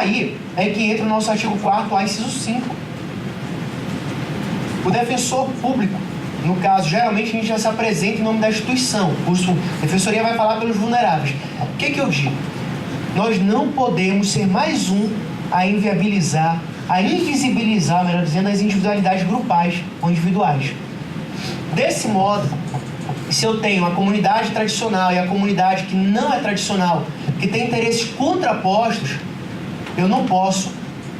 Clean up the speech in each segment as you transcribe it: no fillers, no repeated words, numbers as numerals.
aí é que entra o nosso artigo 4º, inciso 5. O defensor público, no caso, geralmente a gente já se apresenta em nome da instituição. A defensoria vai falar pelos vulneráveis. O que eu digo? Nós não podemos ser mais um a invisibilizar, melhor dizendo, as individualidades grupais ou individuais. Desse modo, se eu tenho a comunidade tradicional e a comunidade que não é tradicional, que tem interesses contrapostos, eu não posso,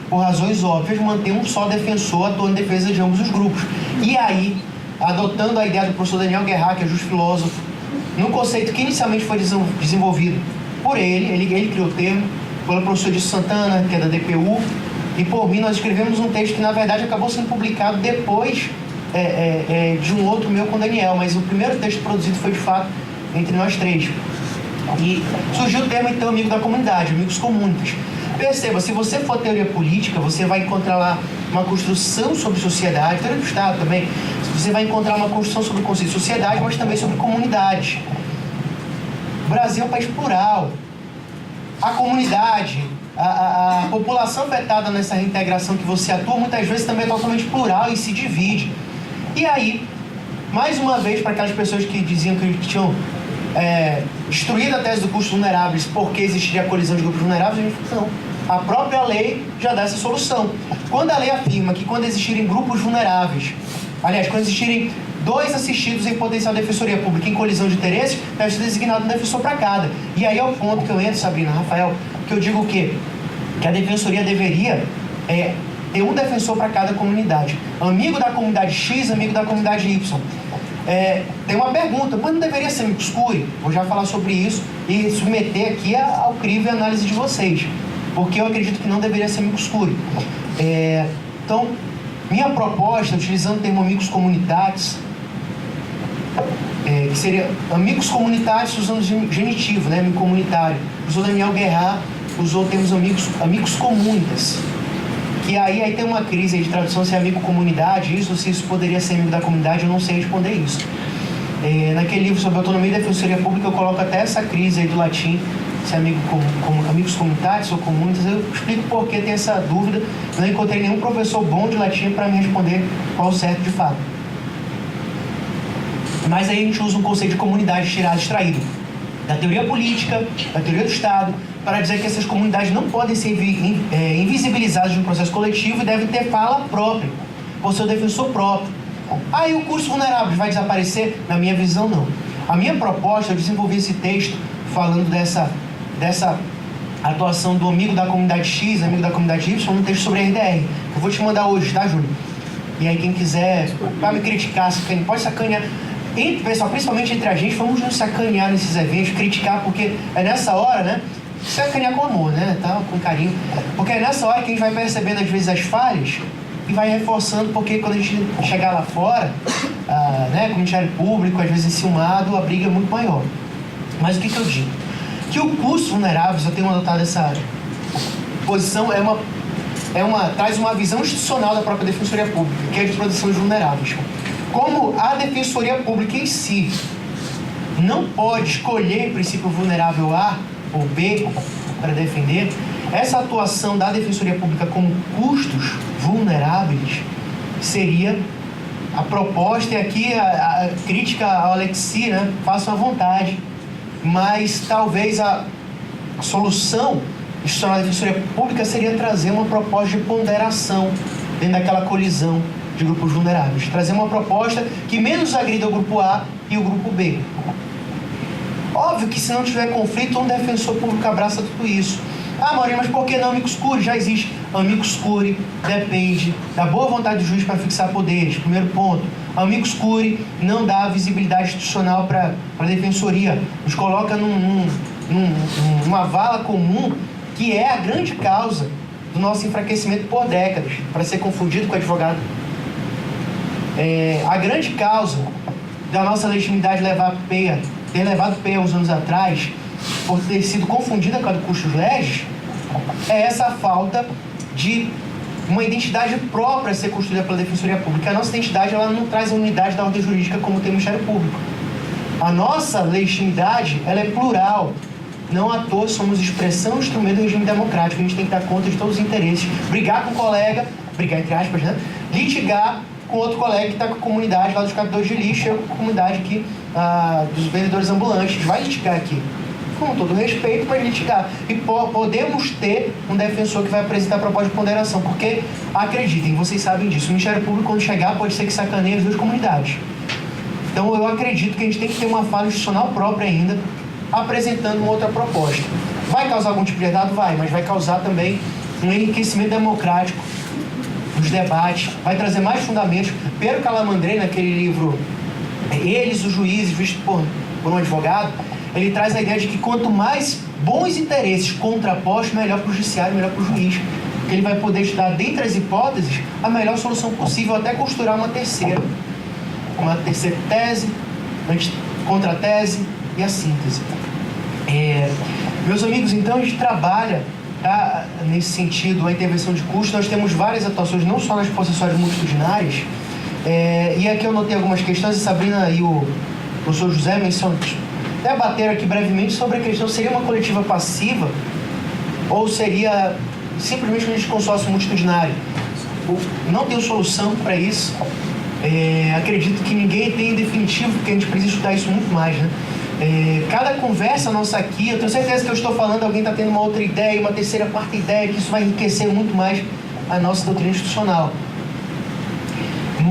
por razões óbvias, manter um só defensor atuando em defesa de ambos os grupos. E aí, adotando a ideia do professor Daniel Guerra, que é justo filósofo, no conceito que inicialmente foi desenvolvido por ele criou o termo, pelo professor Edson Santana, que é da DPU, e por mim nós escrevemos um texto que na verdade acabou sendo publicado depois de um outro meu com o Daniel, mas o primeiro texto produzido foi de fato entre nós três. E surgiu o termo então amigo da comunidade, amigos comunes. Perceba, se você for teoria política, você vai encontrar lá uma construção sobre sociedade, teoria do Estado também, você vai encontrar uma construção sobre o conceito de sociedade, mas também sobre comunidade. O Brasil é um país plural. A comunidade, a população afetada nessa reintegração que você atua, muitas vezes também é totalmente plural e se divide. E aí, mais uma vez, para aquelas pessoas que diziam que tinham destruído a tese do custo vulneráveis porque existiria a colisão de grupos vulneráveis, a gente falou, não. A própria lei já dá essa solução. Quando a lei afirma que quando existirem grupos vulneráveis, aliás, quando existirem 2 assistidos em potencial defensoria pública em colisão de interesses, deve ser designado um defensor para cada. E aí é o ponto que eu entro, Sabrina, Rafael, que eu digo o quê? Que a defensoria deveria ter um defensor para cada comunidade. Amigo da comunidade X, amigo da comunidade Y. Tem uma pergunta, mas não deveria ser amicus curiae? Vou já falar sobre isso e submeter aqui ao crivo e análise de vocês. Porque eu acredito que não deveria ser amicus curiae. Então, minha proposta, utilizando o termo amigos comunitatis, que seria amigos comunitários usando o genitivo, né, amigo comunitário. Usou Daniel Guerra, usou o termo amigos comunitas. E aí tem uma crise aí de tradução se é amigo comunidade, se isso poderia ser amigo da comunidade, eu não sei responder isso. Naquele livro sobre autonomia e defensoria pública eu coloco até essa crise aí do latim, se é amigos comunitários ou comunitas, eu explico por que tem essa dúvida. Eu não encontrei nenhum professor bom de latim para me responder qual o certo de fato. Mas aí a gente usa um conceito de comunidade extraído da teoria política, da teoria do Estado, para dizer que essas comunidades não podem ser invisibilizadas no processo coletivo e devem ter fala própria, por seu defensor próprio. Aí o curso vulnerável vai desaparecer? Na minha visão, não. A minha proposta, eu desenvolvi esse texto falando dessa atuação do amigo da comunidade X, amigo da comunidade Y, um texto sobre RDR. Eu vou te mandar hoje, tá, Júlio? E aí quem quiser, vai me criticar, pode sacanear. Pessoal, principalmente entre a gente, vamos nos sacanear nesses eventos, criticar, porque é nessa hora, né? Sacanear com amor, né? Tá? Com carinho. Porque é nessa hora que a gente vai percebendo, às vezes, as falhas e vai reforçando, porque quando a gente chegar lá fora, né, como Ministério Público, às vezes enciumado, a briga é muito maior. Mas o que eu digo? Que o curso vulneráveis, eu tenho adotado essa posição, traz uma visão institucional da própria Defensoria Pública, que é a de proteção de vulneráveis. Como a Defensoria Pública em si não pode escolher princípio vulnerável A ou B para defender, essa atuação da Defensoria Pública como custos vulneráveis seria a proposta, e aqui a crítica ao Alexi, né, façam à vontade, mas talvez a solução institucional da Defensoria Pública seria trazer uma proposta de ponderação dentro daquela colisão de grupos vulneráveis. Trazer uma proposta que menos agrida o grupo A e o grupo B. Óbvio que se não tiver conflito, um defensor público abraça tudo isso. Maurinho, mas por que não amicus curiae? Já existe. Amicus curiae depende da boa vontade do juiz para fixar poderes. Primeiro ponto. Amicus curiae não dá visibilidade institucional para a defensoria. Nos coloca numa vala comum que é a grande causa do nosso enfraquecimento por décadas, para ser confundido com o advogado. A grande causa da nossa legitimidade ter levado peia uns anos atrás, por ter sido confundida com a do custos legis, é essa falta de uma identidade própria a ser construída pela Defensoria Pública. A nossa identidade, ela não traz a unidade da ordem jurídica como tem o Ministério Público. A nossa legitimidade, ela é plural. não à toa somos expressão e instrumento do regime democrático. A gente tem que dar conta de todos os interesses, brigar com o colega, brigar entre aspas, né? Litigar com outro colega que está com a comunidade lá dos catadores de lixo, com a comunidade aqui dos vendedores ambulantes. A gente vai litigar aqui, com todo respeito, mas litigar. E podemos ter um defensor que vai apresentar proposta de ponderação, porque, acreditem, vocês sabem disso, o Ministério Público, quando chegar, pode ser que sacaneie as duas comunidades. Então, eu acredito que a gente tem que ter uma fala institucional própria ainda, apresentando uma outra proposta. Vai causar algum tipo de dado? Vai, mas vai causar também um enriquecimento democrático dos debates, vai trazer mais fundamentos. Pedro Calamandrei, naquele livro Eles, os Juízes, visto por um advogado, ele traz a ideia de que quanto mais bons interesses contrapostos, melhor para o judiciário, melhor para o juiz. Que ele vai poder estudar, dentre as hipóteses, a melhor solução possível, até costurar uma terceira tese, contra-tese e a síntese. Meus amigos, então a gente trabalha, tá, nesse sentido, a intervenção de custos. Nós temos várias atuações, não só nas possessórias multitudinárias, e aqui eu notei algumas questões, a Sabrina e o professor José debateram aqui brevemente sobre a questão: seria uma coletiva passiva ou seria simplesmente um consórcio multitudinário? Não tenho solução para isso. Acredito que ninguém tem em definitivo, porque a gente precisa estudar isso muito mais, né? Cada conversa nossa aqui, eu tenho certeza que eu estou falando, alguém está tendo uma outra ideia, uma terceira, quarta ideia, que isso vai enriquecer muito mais a nossa doutrina institucional.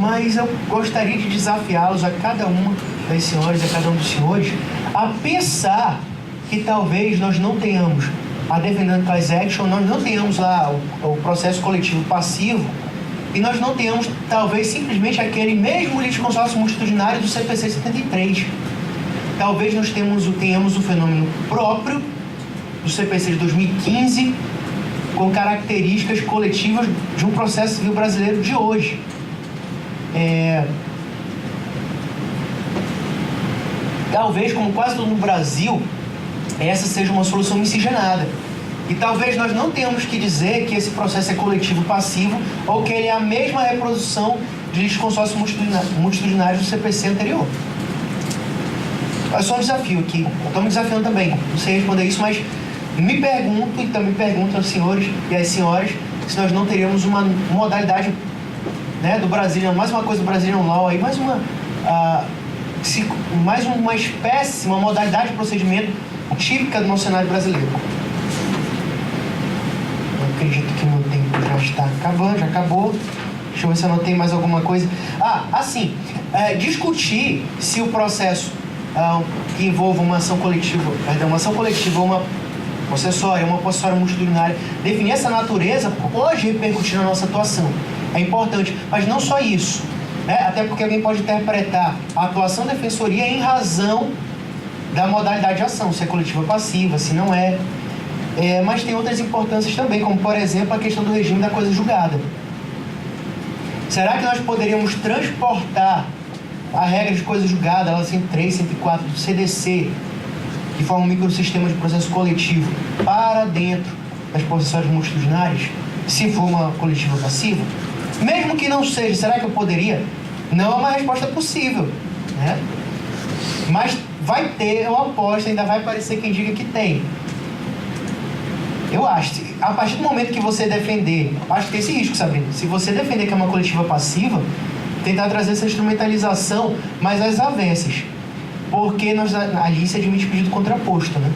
Mas eu gostaria de desafiá-los, a cada uma das senhoras, a cada um dos senhores, a pensar que talvez nós não tenhamos a defendendo class action, nós não tenhamos lá o processo coletivo passivo, e nós não tenhamos talvez simplesmente aquele mesmo litisconsórcio multitudinário do CPC 73. Talvez nós tenhamos um fenômeno próprio do CPC de 2015, com características coletivas de um processo civil brasileiro de hoje. Talvez, como quase todo no Brasil, essa seja uma solução miscigenada. E talvez nós não tenhamos que dizer que esse processo é coletivo passivo ou que ele é a mesma reprodução de litisconsórcio multitudinário do CPC anterior. É só um desafio aqui. Estou me desafiando também. Não sei responder isso, mas me pergunto, e também pergunto aos senhores e às senhoras, se nós não teríamos uma modalidade, né, do Brazilian, mais uma coisa do Brazilian Law, aí, mais uma espécie, uma modalidade de procedimento típica do nosso cenário brasileiro. Eu acredito que meu tempo já está acabando, já acabou. Deixa eu ver se eu anotei mais alguma coisa. Discutir se o processo que envolva uma ação coletiva ou uma possessória multitudinária, definir essa natureza pode repercutir na nossa atuação. É importante, mas não só isso, né? Até porque alguém pode interpretar a atuação da defensoria em razão da modalidade de ação, se é coletiva ou passiva, se não é. Mas tem outras importâncias também, como por exemplo a questão do regime da coisa julgada. Será que nós poderíamos transportar a regra de coisa julgada, ela 103, 104 do CDC, que forma um microsistema de processo coletivo, para dentro das possessórias multitudinárias, se for uma coletiva passiva? Mesmo que não seja, será que eu poderia? Não é uma resposta possível, né? Mas vai ter, eu aposto, ainda vai aparecer quem diga que tem. Eu acho, a partir do momento que você defender, acho que tem esse risco, Sabrina, se você defender que é uma coletiva passiva, tentar trazer essa instrumentalização mais às avessas, porque ali se admite pedido contraposto, né?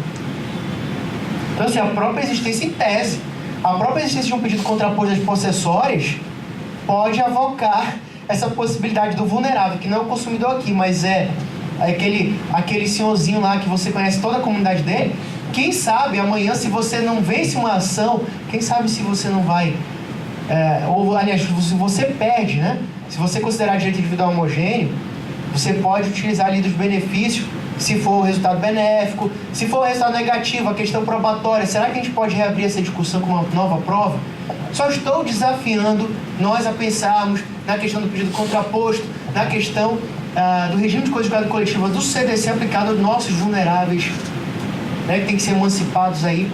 Então, assim, a própria existência em tese, a própria existência de um pedido contraposto das possessórias pode avocar essa possibilidade do vulnerável, que não é o consumidor aqui, mas é aquele senhorzinho lá que você conhece toda a comunidade dele. Quem sabe amanhã, se você não vence uma ação, quem sabe se você não vai, ou aliás, se você perde, né? Se você considerar direito individual homogêneo, você pode utilizar ali dos benefícios, se for o resultado benéfico, se for o resultado negativo, a questão probatória. Será que a gente pode reabrir essa discussão com uma nova prova? Só estou desafiando nós a pensarmos na questão do pedido contraposto, na questão do regime de coisa julgada coletiva do CDC aplicado aos nossos vulneráveis, né, que tem que ser emancipados aí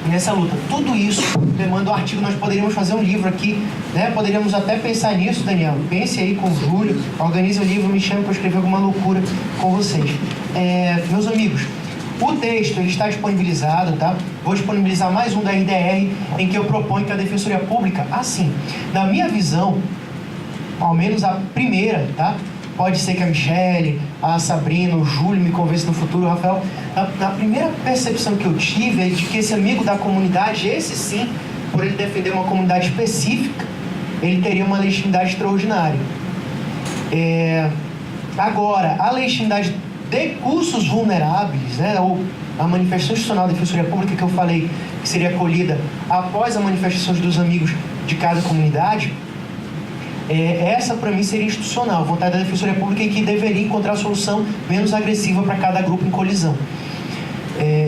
nessa luta. Tudo isso demanda um artigo, nós poderíamos fazer um livro aqui, né? Poderíamos até pensar nisso, Daniel. Pense aí com o Júlio, organize o livro, me chame para escrever alguma loucura com vocês. Meus amigos, O texto ele está disponibilizado, tá? Vou disponibilizar mais um da RDR, em que eu proponho que a Defensoria Pública, assim, na minha visão, ao menos a primeira, tá? Pode ser que a Michele, a Sabrina, o Júlio me convençam no futuro, o Rafael. Na primeira percepção que eu tive é de que esse amigo da comunidade, esse sim, por ele defender uma comunidade específica, ele teria uma legitimidade extraordinária. Agora, a legitimidade de cursos vulneráveis, né, ou a manifestação institucional da Defensoria Pública que eu falei que seria acolhida após a manifestação dos amigos de cada comunidade, essa para mim seria institucional, a vontade da Defensoria Pública é que deveria encontrar a solução menos agressiva para cada grupo em colisão.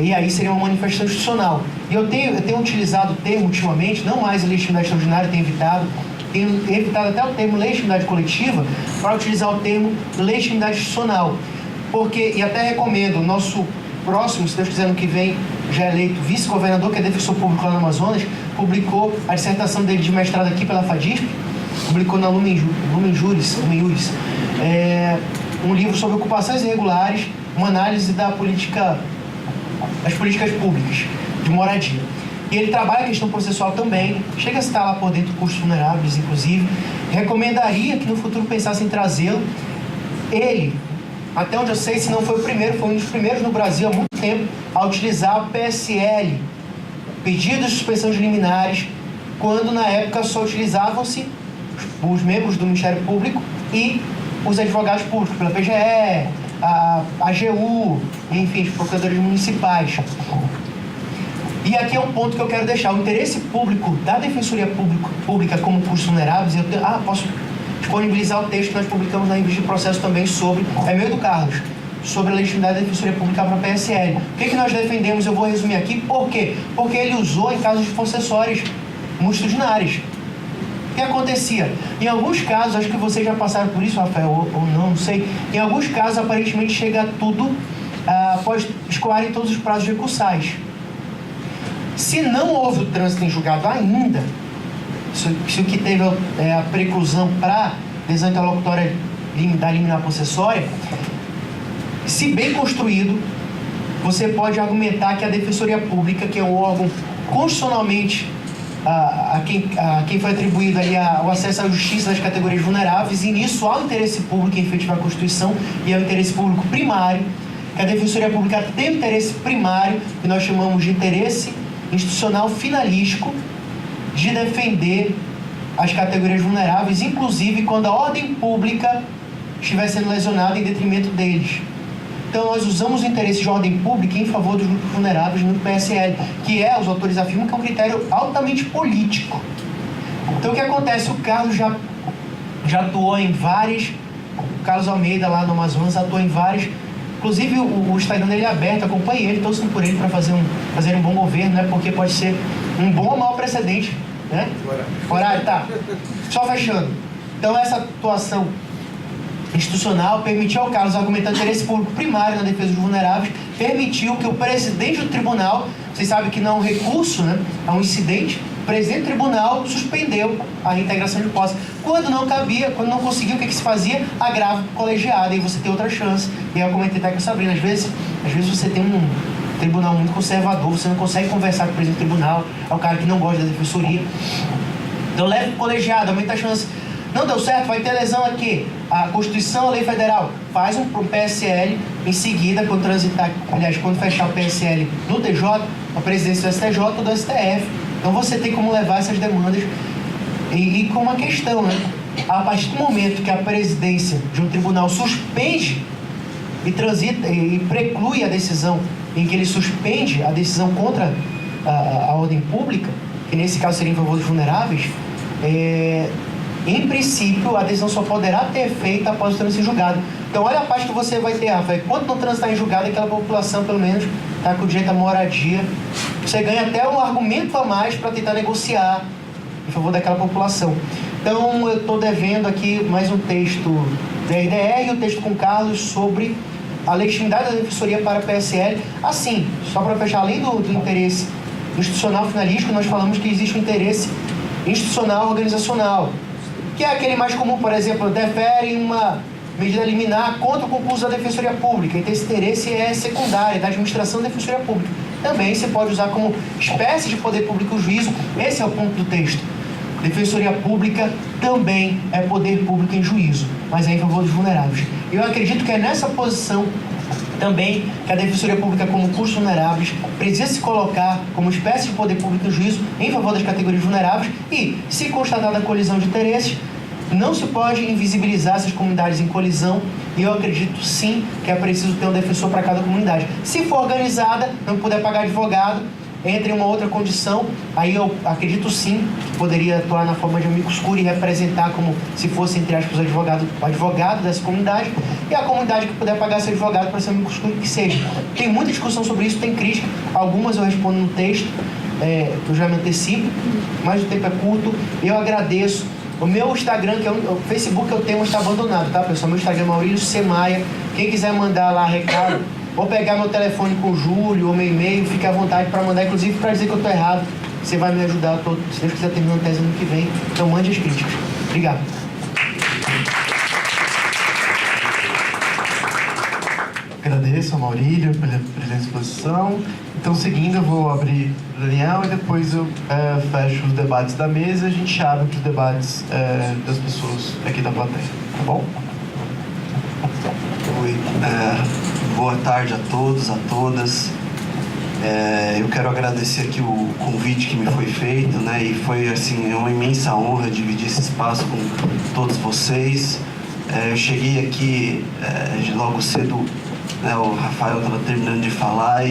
E aí seria uma manifestação institucional. E eu tenho utilizado o termo ultimamente, não mais a legitimidade extraordinária, tenho evitado até o termo legitimidade coletiva para utilizar o termo legitimidade institucional. Porque, e até recomendo, o nosso próximo, se Deus quiser, ano que vem, já eleito vice-governador, que é defensor público lá no Amazonas, publicou a dissertação dele de mestrado aqui pela FADISP, publicou na Lumen Juris, um livro sobre ocupações irregulares, uma análise das políticas públicas de moradia. E ele trabalha a questão processual também, chega a citar lá por dentro custos vulneráveis, inclusive. Recomendaria que no futuro pensassem em trazê-lo. Ele, até onde eu sei, se não foi o primeiro, foi um dos primeiros no Brasil há muito tempo a utilizar o PSL, pedidos de suspensão de liminares, quando na época só utilizavam-se os membros do Ministério Público e os advogados públicos, pela PGE, a AGU, enfim, os procuradores municipais. E aqui é um ponto que eu quero deixar. O interesse público da Defensoria Pública como cursos vulneráveis, posso disponibilizar o texto que nós publicamos na revista de processo também sobre, meu e do Carlos, sobre a legitimidade da Defensoria Pública para a PSL. O que nós defendemos, eu vou resumir aqui. Por quê? Porque ele usou em casos possessórios multitudinários. O que acontecia? Em alguns casos, acho que vocês já passaram por isso, Rafael, ou não sei, em alguns casos, aparentemente, chega tudo após escoarem todos os prazos recursais. Se não houve o trânsito em julgado ainda, se o que teve a preclusão para decisão interlocutória da liminar possessória, se bem construído, você pode argumentar que a Defensoria Pública, que é um órgão constitucionalmente a quem foi atribuído ali o acesso à justiça das categorias vulneráveis, e nisso há o interesse público em efetivar a Constituição e é o interesse público primário, que a Defensoria Pública tem o interesse primário, que nós chamamos de interesse institucional finalístico, de defender as categorias vulneráveis, inclusive quando a ordem pública estiver sendo lesionada em detrimento deles. Então, nós usamos o interesse de ordem pública em favor dos grupos vulneráveis no PSL, que os autores afirmam que é um critério altamente político. Então, o que acontece? O Carlos já atuou em várias, o Carlos Almeida lá no Amazonas atuou em várias, inclusive o Instagram dele é aberto, acompanhe ele, torçam por ele para fazer um bom governo, né? Porque pode ser um bom ou mau precedente, né? Horário, tá. Só fechando. Então, essa atuação institucional permitiu ao Carlos, argumentando interesse público primário na defesa dos vulneráveis, permitiu que o presidente do tribunal, vocês sabem que não é um recurso, né? É um incidente, o presidente do tribunal suspendeu a reintegração de posse. Quando não cabia, quando não conseguiu, o que se fazia? Agravo colegiado, e você tem outra chance. E aí eu comentei até com a Sabrina, às vezes você tem um tribunal muito conservador, você não consegue conversar com o presidente do tribunal, é o cara que não gosta da defensoria. Então leva o colegiado, aumenta a chance. Não deu certo, vai ter lesão aqui. A Constituição, a lei federal, faz um PSL em seguida, quando transitar, aliás, quando fechar o PSL no TJ, a presidência do STJ ou do STF. Então você tem como levar essas demandas e com uma questão, né? A partir do momento que a presidência de um tribunal suspende e transita e preclui a decisão em que ele suspende a decisão contra a ordem pública, que nesse caso seria em favor dos vulneráveis, em princípio, a decisão só poderá ter efeito após o trânsito em julgado. Então, olha a parte que você vai ter, Rafael. Quando não transitar em julgado, aquela população, pelo menos, está com direito à moradia. Você ganha até um argumento a mais para tentar negociar em favor daquela população. Então, eu estou devendo aqui mais um texto da RDR e um texto com o Carlos sobre a legitimidade da defensoria para a PSL. Assim, só para fechar, além do interesse institucional finalístico, nós falamos que existe um interesse institucional organizacional, que é aquele mais comum, por exemplo, defere uma medida liminar contra o concurso da Defensoria Pública. Então, esse interesse é secundário, da administração da Defensoria Pública. Também se pode usar como espécie de poder público o juízo. Esse é o ponto do texto. Defensoria Pública também é poder público em juízo, mas é em favor dos vulneráveis. Eu acredito que é nessa posição também que a Defensoria Pública, como custos vulneráveis, precisa se colocar como espécie de poder público em juízo em favor das categorias vulneráveis e, se constatada a colisão de interesses, não se pode invisibilizar essas comunidades em colisão, e eu acredito sim que é preciso ter um defensor para cada comunidade. Se for organizada, não puder pagar advogado, entre uma outra condição, aí eu acredito sim que poderia atuar na forma de amicus curiae e representar como se fosse, entre aspas, o advogado dessa comunidade, e a comunidade que puder pagar esse advogado para ser amicus curiae, que seja. Tem muita discussão sobre isso, tem crítica, algumas eu respondo no texto, eu já me antecipo, mas o tempo é curto. Eu agradeço. O meu Instagram, que é o Facebook que eu tenho, está abandonado, tá, pessoal? Meu Instagram é Maurílio C. Maia. Quem quiser mandar lá recado, ou pegar meu telefone com o Júlio, ou meu e-mail, fique à vontade para mandar, inclusive para dizer que eu estou errado. Você vai me ajudar, se Deus quiser terminar a tese ano que vem. Então mande as críticas. Obrigado. Agradeço ao Maurílio pela exposição. Então, seguindo, eu vou abrir o Daniel e depois eu fecho os debates da mesa e a gente abre para os debates das pessoas aqui da plateia. Tá bom? Oi, boa tarde a todos, a todas. Eu quero agradecer aqui o convite que me foi feito, né? E foi, assim, uma imensa honra dividir esse espaço com todos vocês. Eu cheguei aqui logo cedo, né? O Rafael estava terminando de falar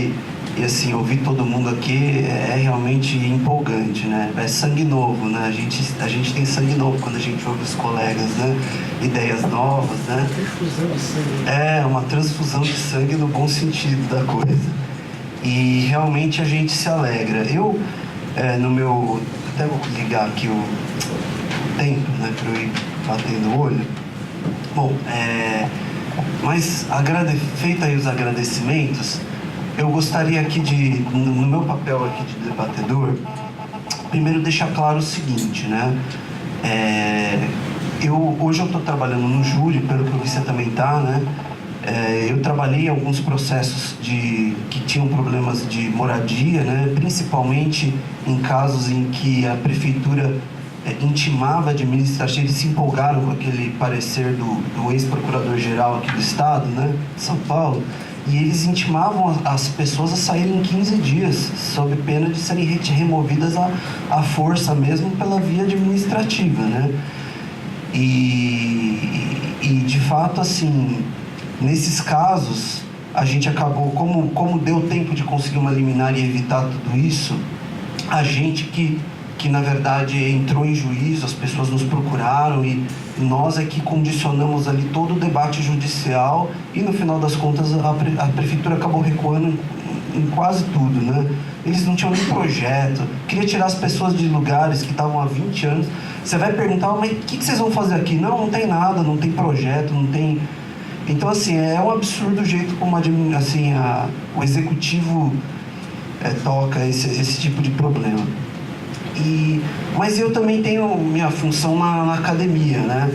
e assim, ouvir todo mundo aqui é realmente empolgante, né? É sangue novo, né? A gente tem sangue novo quando a gente ouve os colegas, né? Ideias novas, né? Transfusão de sangue. Uma transfusão de sangue no bom sentido da coisa. E realmente a gente se alegra. Eu, no meu... Até vou ligar aqui o tempo, né? Para eu ir batendo o olho. Bom, mas feito aí os agradecimentos, eu gostaria aqui no meu papel aqui de debatedor, primeiro deixar claro o seguinte, né? Hoje eu estou trabalhando no júri, pelo que eu vi você também está, né? Eu trabalhei em alguns processos que tinham problemas de moradia, né? Principalmente em casos em que a prefeitura intimava a administração, eles se empolgaram com aquele parecer do ex-procurador-geral aqui do estado, né? De São Paulo. E eles intimavam as pessoas a saírem em 15 dias, sob pena de serem removidas à força mesmo pela via administrativa, né? E de fato, assim, nesses casos, a gente acabou, como deu tempo de conseguir uma liminar e evitar tudo isso, a gente que na verdade entrou em juízo, as pessoas nos procuraram e nós é que condicionamos ali todo o debate judicial e no final das contas a prefeitura acabou recuando em quase tudo, né? Eles não tinham nem projeto, queria tirar as pessoas de lugares que estavam há 20 anos. Você vai perguntar, mas o que vocês vão fazer aqui? Não tem nada, não tem projeto, não tem... Então, assim, é um absurdo o jeito como assim, o executivo toca esse tipo de problema. Mas eu também tenho minha função na academia, né?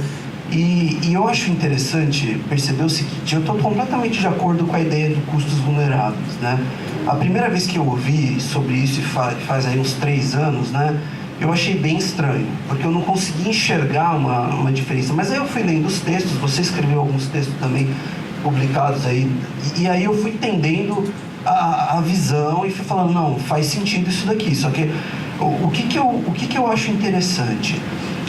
E eu acho interessante perceber o seguinte, eu estou completamente de acordo com a ideia de custos vulneráveis, né? A primeira vez que eu ouvi sobre isso, faz aí uns 3 anos, né? Eu achei bem estranho, porque eu não consegui enxergar uma diferença. Mas aí eu fui lendo os textos, você escreveu alguns textos também publicados aí, e aí eu fui entendendo a visão e fui falando, não, faz sentido isso daqui, só que o que eu acho interessante,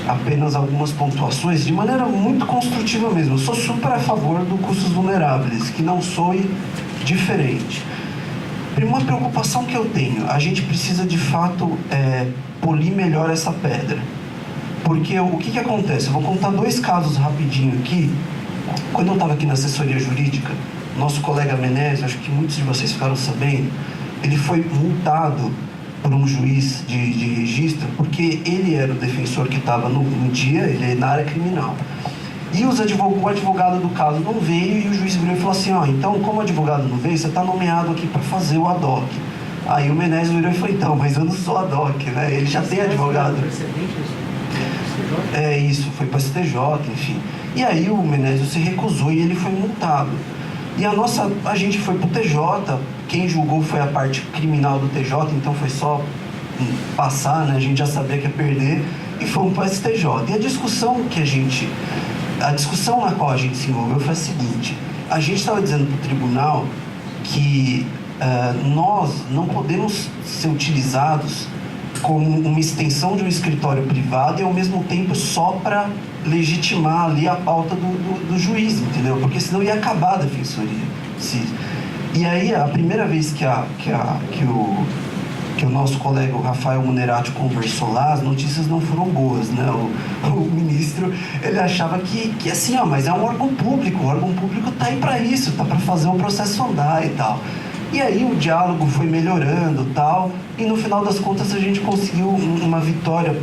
apenas algumas pontuações, de maneira muito construtiva mesmo. Eu sou super a favor do custos vulneráveis, que não soe diferente. Uma preocupação que eu tenho, a gente precisa de fato polir melhor essa pedra. Porque o que acontece? Eu vou contar 2 casos rapidinho aqui. Quando eu estava aqui na assessoria jurídica, nosso colega Menezes, acho que muitos de vocês ficaram sabendo, ele foi multado por um juiz de registro, porque ele era o defensor que estava no dia, ele é na área criminal. E o advogado do caso não veio e o juiz virou e falou assim, então como o advogado não veio, você está nomeado aqui para fazer o ad hoc. Aí o Menezes virou e falou, então, mas eu não sou ad hoc, né? Ele já tem advogado. É isso, foi para STJ, enfim. E aí o Menézio se recusou e ele foi multado. E a gente foi pro TJ, quem julgou foi a parte criminal do TJ, então foi só passar, né? A gente já sabia que ia perder e fomos para STJ. E a discussão na qual a gente se envolveu foi a seguinte: a gente estava dizendo para o tribunal que nós não podemos ser utilizados como uma extensão de um escritório privado e ao mesmo tempo só para legitimar ali a pauta do juiz, entendeu? Porque senão ia acabar a defensoria. E aí a primeira vez que o nosso colega o Rafael Munerati conversou lá, as notícias não foram boas, né? O ministro, ele achava que assim, mas é um órgão público, o órgão público tá aí para isso, tá para fazer o processo andar e tal. E aí o diálogo foi melhorando e tal, e no final das contas a gente conseguiu uma vitória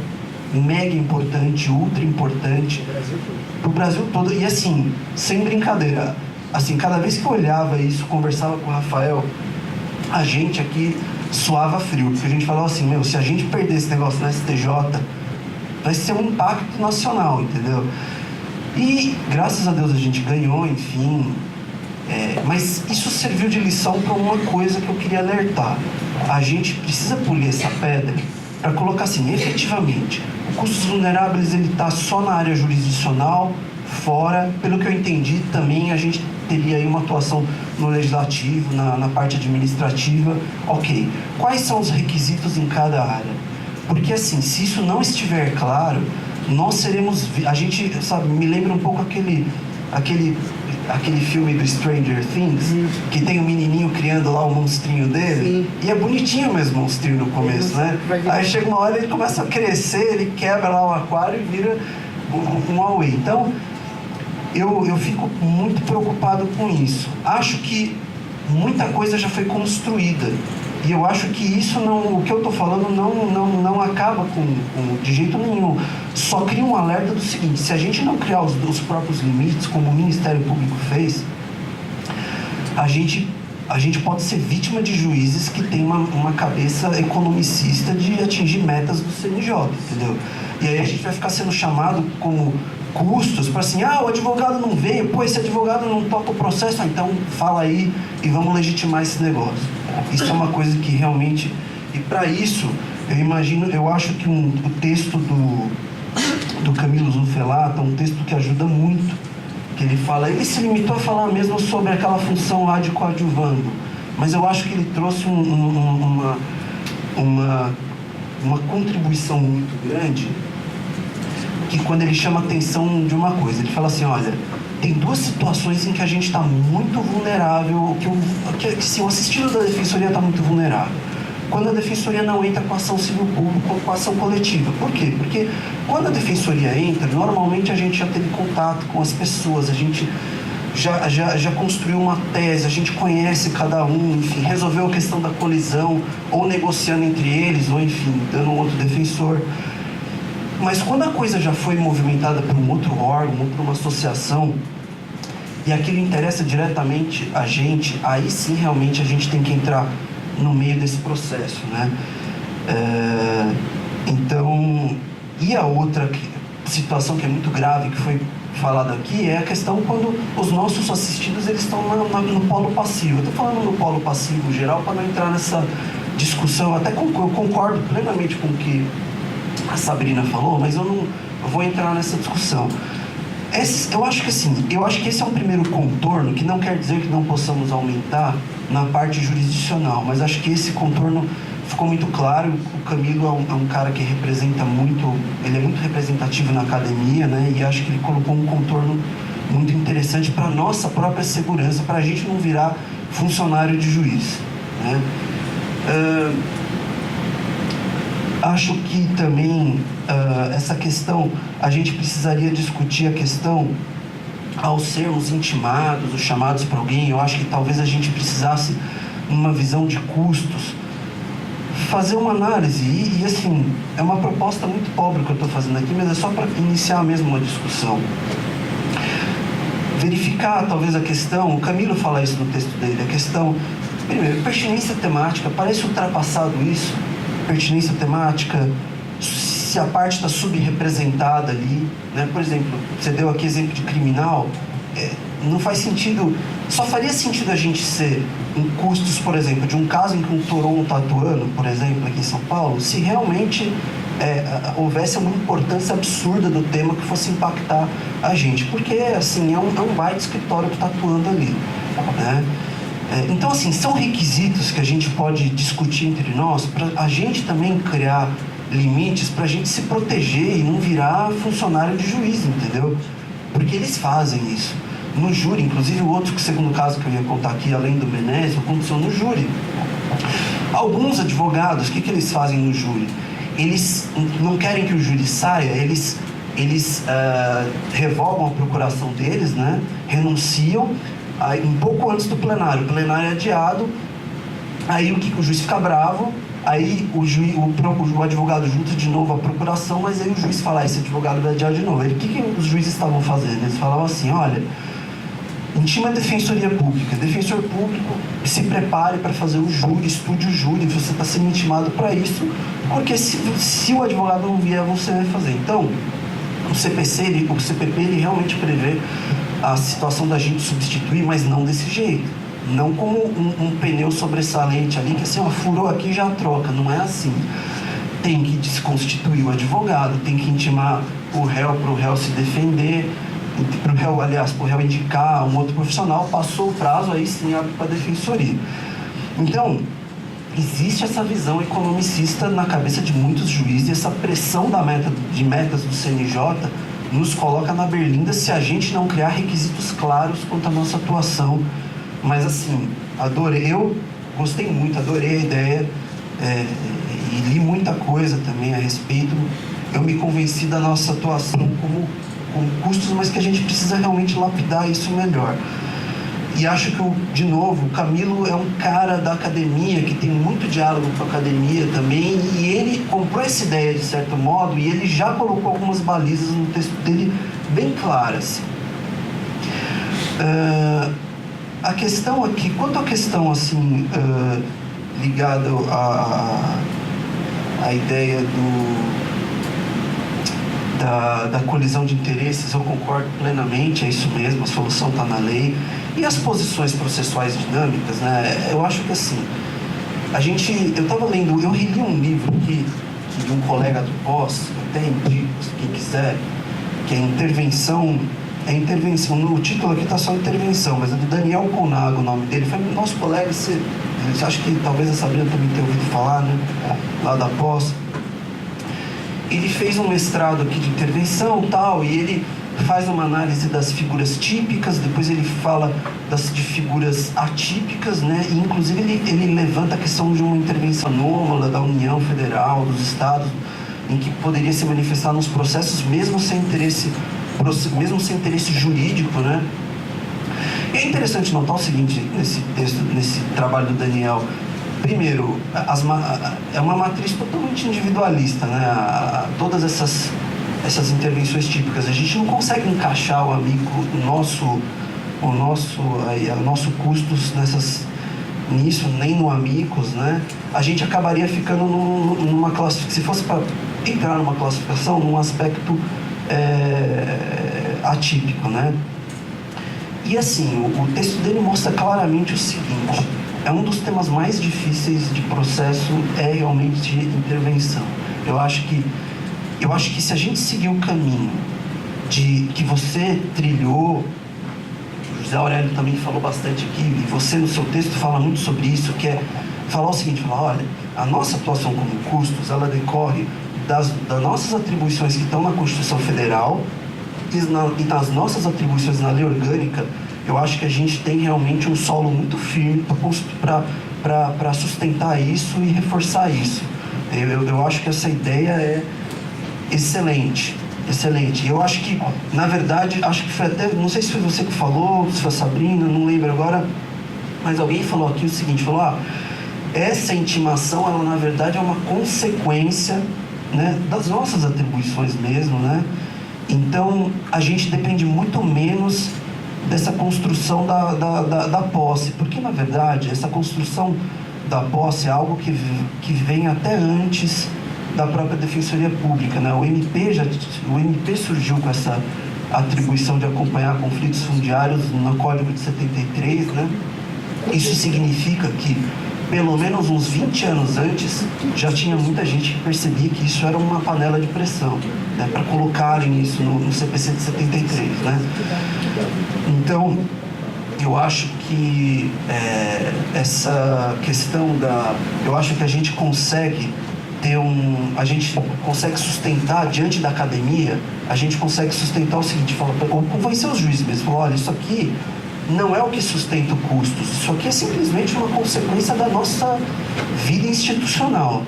mega importante, ultra importante pro Brasil todo. E assim, sem brincadeira, assim, cada vez que eu olhava isso, conversava com o Rafael, a gente aqui suava frio, porque a gente falava assim, se a gente perder esse negócio na STJ, vai ser um impacto nacional, entendeu? E graças a Deus a gente ganhou, enfim, mas isso serviu de lição para uma coisa que eu queria alertar. A gente precisa polir essa pedra para colocar assim, efetivamente, o custos vulneráveis ele está só na área jurisdicional, fora, pelo que eu entendi também a gente teria aí uma atuação no legislativo, na parte administrativa. Ok, quais são os requisitos em cada área? Porque assim, se isso não estiver claro, nós seremos, a gente, sabe, me lembra um pouco aquele filme do Stranger Things, que tem um menininho criando lá o monstrinho dele. Sim. E é bonitinho mesmo o monstrinho no começo, né? Aí chega uma hora ele começa a crescer, ele quebra lá o aquário e vira um Huawei. Então, eu fico muito preocupado com isso. Acho que muita coisa já foi construída. E eu acho que isso não, o que eu estou falando não acaba de jeito nenhum. Só cria um alerta do seguinte: se a gente não criar os próprios limites, como o Ministério Público fez, a gente pode ser vítima de juízes que têm uma cabeça economicista de atingir metas do CNJ, entendeu? E aí a gente vai ficar sendo chamado como custos para assim, o advogado não veio, esse advogado não toca o processo, então fala aí e vamos legitimar esse negócio. Isso é uma coisa que realmente, e para isso eu acho que o texto do Camilo Zunfelata é um texto que ajuda muito, que ele se limitou a falar mesmo sobre aquela função lá de coadjuvando, mas eu acho que ele trouxe uma contribuição muito grande, que quando ele chama a atenção de uma coisa, ele fala assim, olha, tem duas situações em que a gente está muito vulnerável, que sim, o assistido da defensoria está muito vulnerável. Quando a defensoria não entra com ação civil pública ou com ação coletiva. Por quê? Porque quando a defensoria entra, normalmente a gente já teve contato com as pessoas, a gente já construiu uma tese, a gente conhece cada um, enfim, resolveu a questão da colisão, ou negociando entre eles, ou enfim, dando um outro defensor. Mas quando a coisa já foi movimentada por um outro órgão, ou por uma associação, e aquilo interessa diretamente a gente, aí sim realmente a gente tem que entrar no meio desse processo, né? Então, e a outra situação que é muito grave, que foi falada aqui, é a questão quando os nossos assistidos eles estão no polo passivo. Eu estou falando no polo passivo geral para não entrar nessa discussão, até eu concordo plenamente com o que a Sabrina falou, mas eu vou entrar nessa discussão. Eu acho que esse é um primeiro contorno, que não quer dizer que não possamos aumentar na parte jurisdicional, mas acho que esse contorno ficou muito claro. O Camilo é um cara que representa muito, ele é muito representativo na academia, né? E acho que ele colocou um contorno muito interessante para a nossa própria segurança, para a gente não virar funcionário de juiz, né? Acho que também essa questão, a gente precisaria discutir a questão, ao sermos intimados ou chamados para alguém, eu acho que talvez a gente precisasse, numa visão de custos, fazer uma análise, e assim, é uma proposta muito pobre que eu estou fazendo aqui, mas é só para iniciar mesmo uma discussão. Verificar talvez a questão, o Camilo fala isso no texto dele, a questão, primeiro, pertinência temática, parece ultrapassado isso, pertinência temática, se se a parte está subrepresentada ali, né? Por exemplo, você deu aqui exemplo de criminal, não faz sentido, só faria sentido a gente ser em custos, por exemplo, de um caso em que um Toron está atuando, por exemplo, aqui em São Paulo, se realmente houvesse uma importância absurda do tema que fosse impactar a gente, porque assim, é um baita escritório que está atuando ali, né? Então, assim, são requisitos que a gente pode discutir entre nós para a gente também criar limites para a gente se proteger e não virar funcionário de juiz, entendeu? Porque eles fazem isso. No júri, inclusive o outro segundo caso que eu ia contar aqui, além do Menezes, aconteceu no júri. Alguns advogados, o que eles fazem no júri? Eles não querem que o júri saia, eles revogam a procuração deles, né? Renunciam um pouco antes do plenário. O plenário é adiado, aí o juiz fica bravo, aí o advogado junta de novo a procuração, mas aí o juiz fala, esse advogado vai adiar de novo. O que os juízes estavam fazendo? Eles falavam assim, olha, intima a defensoria pública. Defensor público, se prepare para fazer o júri, estude o júri, você está sendo intimado para isso, porque se o advogado não vier, você vai fazer. Então, o CPP ele realmente prevê a situação da gente substituir, mas não desse jeito. Não como um pneu sobressalente ali, que assim, furou aqui já troca. Não é assim. Tem que desconstituir o advogado, tem que intimar o réu para o réu se defender, para o réu indicar um outro profissional. Passou o prazo, aí sim abre para a defensoria. Então, existe essa visão economicista na cabeça de muitos juízes, e essa pressão de metas do CNJ nos coloca na berlinda se a gente não criar requisitos claros quanto à nossa atuação. Mas assim, eu gostei muito, adorei a ideia, e li muita coisa também a respeito. Eu me convenci da nossa atuação com custos, mas que a gente precisa realmente lapidar isso melhor. E acho que, de novo, o Camilo é um cara da academia, que tem muito diálogo com a academia também, e ele comprou essa ideia de certo modo, e ele já colocou algumas balizas no texto dele bem claras. A questão aqui, quanto à questão assim, ligada à ideia da colisão de interesses, eu concordo plenamente, é isso mesmo, a solução está na lei. E as posições processuais dinâmicas, né? Eu acho que assim, eu estava lendo, eu reli um livro aqui, de um colega do pós, até indico, quem quiser, que é Intervenção, no título aqui está só Intervenção, mas é do Daniel Conago, o nome dele, foi nosso colega, você acha que talvez a Sabrina também tenha ouvido falar, né? Lá da pós. Ele fez um mestrado aqui de intervenção e tal, e ele faz uma análise das figuras típicas, depois ele fala de figuras atípicas, né? E inclusive ele levanta a questão de uma intervenção anômala da União Federal, dos Estados, em que poderia se manifestar nos processos mesmo sem interesse jurídico, né? E é interessante notar o seguinte, nesse trabalho do Daniel. Primeiro, é uma matriz totalmente individualista, né? Todas essas intervenções típicas, a gente não consegue encaixar o nosso custos nisso, nem no Amigos, né? A gente acabaria ficando numa classificação, se fosse para entrar numa classificação, num aspecto atípico, né? E assim, o texto dele mostra claramente o seguinte: é um dos temas mais difíceis de processo, é realmente de intervenção. Eu acho que se a gente seguir o caminho que você trilhou, o José Aurélio também falou bastante aqui, e você no seu texto fala muito sobre isso, que é falar o seguinte, olha, a nossa atuação como custos, ela decorre das nossas atribuições que estão na Constituição Federal e das nossas atribuições na lei orgânica. Eu acho que a gente tem realmente um solo muito firme para sustentar isso e reforçar isso. Eu acho que essa ideia é excelente. E eu acho que, na verdade, acho que foi até, não sei se foi você que falou, se foi a Sabrina, não lembro agora, mas alguém falou aqui o seguinte, essa intimação, ela na verdade é uma consequência, né, das nossas atribuições mesmo, né? Então, a gente depende muito menos dessa construção da posse, porque na verdade essa construção da posse é algo que vem até antes da própria Defensoria Pública, né? O MP surgiu com essa atribuição de acompanhar conflitos fundiários no Código de 73, né? Isso significa que, pelo menos uns 20 anos antes, já tinha muita gente que percebia que isso era uma panela de pressão, né? Para colocarem isso no CPC de 73, né? Então, eu acho que essa questão eu acho que a gente consegue a gente consegue sustentar diante da academia, a gente consegue sustentar o seguinte, convencer os juízes mesmo, olha, isso aqui não é o que sustenta custos, isso aqui é simplesmente uma consequência da nossa vida institucional,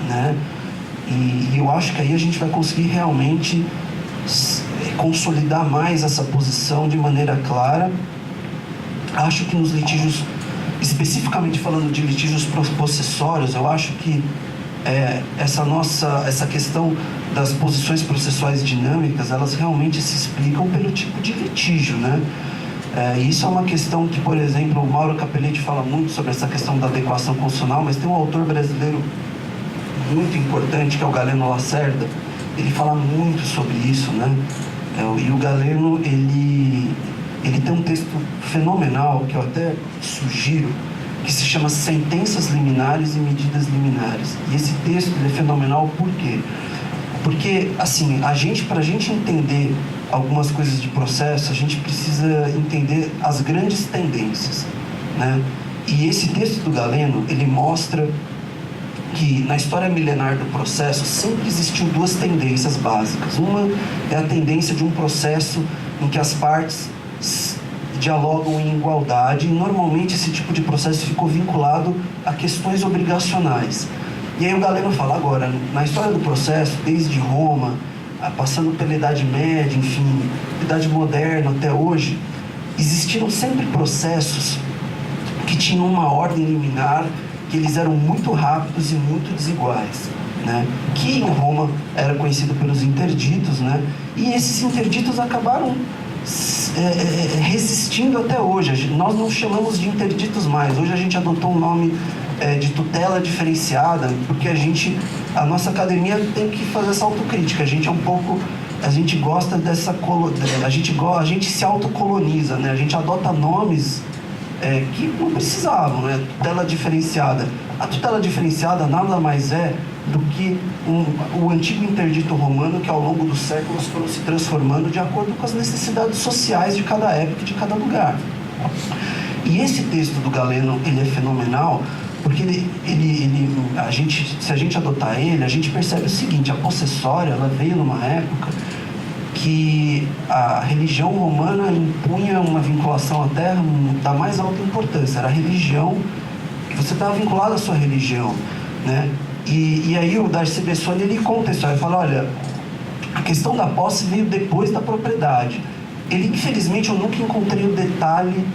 né? E eu acho que aí a gente vai conseguir realmente consolidar mais essa posição de maneira clara. Acho que nos litígios, especificamente falando de litígios possessórios, eu acho que essa questão das posições processuais dinâmicas, elas realmente se explicam pelo tipo de litígio, né? Isso é uma questão que, por exemplo, o Mauro Capelletti fala muito sobre essa questão da adequação constitucional, mas tem um autor brasileiro muito importante, que é o Galeno Lacerda, ele fala muito sobre isso, né? E o Galeno, ele tem um texto fenomenal, que eu até sugiro, que se chama Sentenças Liminares e Medidas Liminares. E esse texto é fenomenal por quê? Porque, assim, para a gente entender algumas coisas de processo, a gente precisa entender as grandes tendências, né? E esse texto do Galeno, ele mostra que na história milenar do processo sempre existiu duas tendências básicas. Uma é a tendência de um processo em que as partes dialogam em igualdade, e normalmente esse tipo de processo ficou vinculado a questões obrigacionais. E aí o Galeno fala, agora, na história do processo, desde Roma, passando pela Idade Média, enfim, Idade Moderna até hoje, existiram sempre processos que tinham uma ordem liminar, que eles eram muito rápidos e muito desiguais, né? Que em Roma era conhecido pelos interditos, né? E esses interditos acabaram resistindo até hoje. Nós não chamamos de interditos mais. Hoje a gente adotou um nome de tutela diferenciada, porque a nossa academia tem que fazer essa autocrítica. A gente gosta dessa a gente se autocoloniza, né? A gente adota nomes que não precisavam, né? Tutela diferenciada. A tutela diferenciada nada mais é do que o antigo interdito romano, que ao longo dos séculos foram se transformando de acordo com as necessidades sociais de cada época e de cada lugar. E esse texto do Galeno, ele é fenomenal, porque se a gente adotar ele, a gente percebe o seguinte: a possessória, ela veio numa época que a religião romana impunha uma vinculação até da mais alta importância. Era a religião, que você estava vinculado à sua religião, né? E aí o Darcy Bessoni, ele conta a história, ele fala, olha, a questão da posse veio depois da propriedade. Infelizmente, eu nunca encontrei o detalhe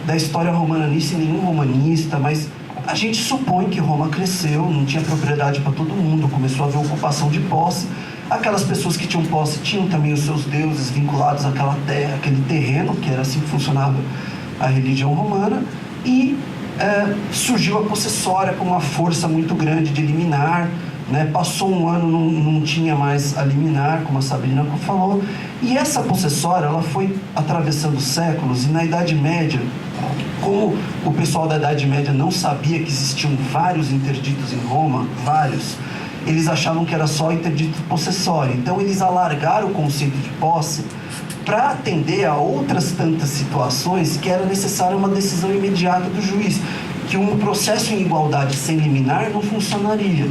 da história romana nisso em nenhum romanista, mas a gente supõe que Roma cresceu, não tinha propriedade para todo mundo, começou a haver ocupação de posse. Aquelas pessoas que tinham posse tinham também os seus deuses vinculados àquela terra, aquele terreno, que era assim que funcionava a religião romana, e surgiu a possessória com uma força muito grande de liminar, né? Passou um ano, não tinha mais a liminar, como a Sabrina falou, e essa possessória, ela foi atravessando séculos, e na Idade Média, como o pessoal da Idade Média não sabia que existiam vários interditos em Roma, eles achavam que era só interdito possessório. Então eles alargaram o conceito de posse para atender a outras tantas situações que era necessária uma decisão imediata do juiz, que um processo em igualdade sem liminar não funcionaria.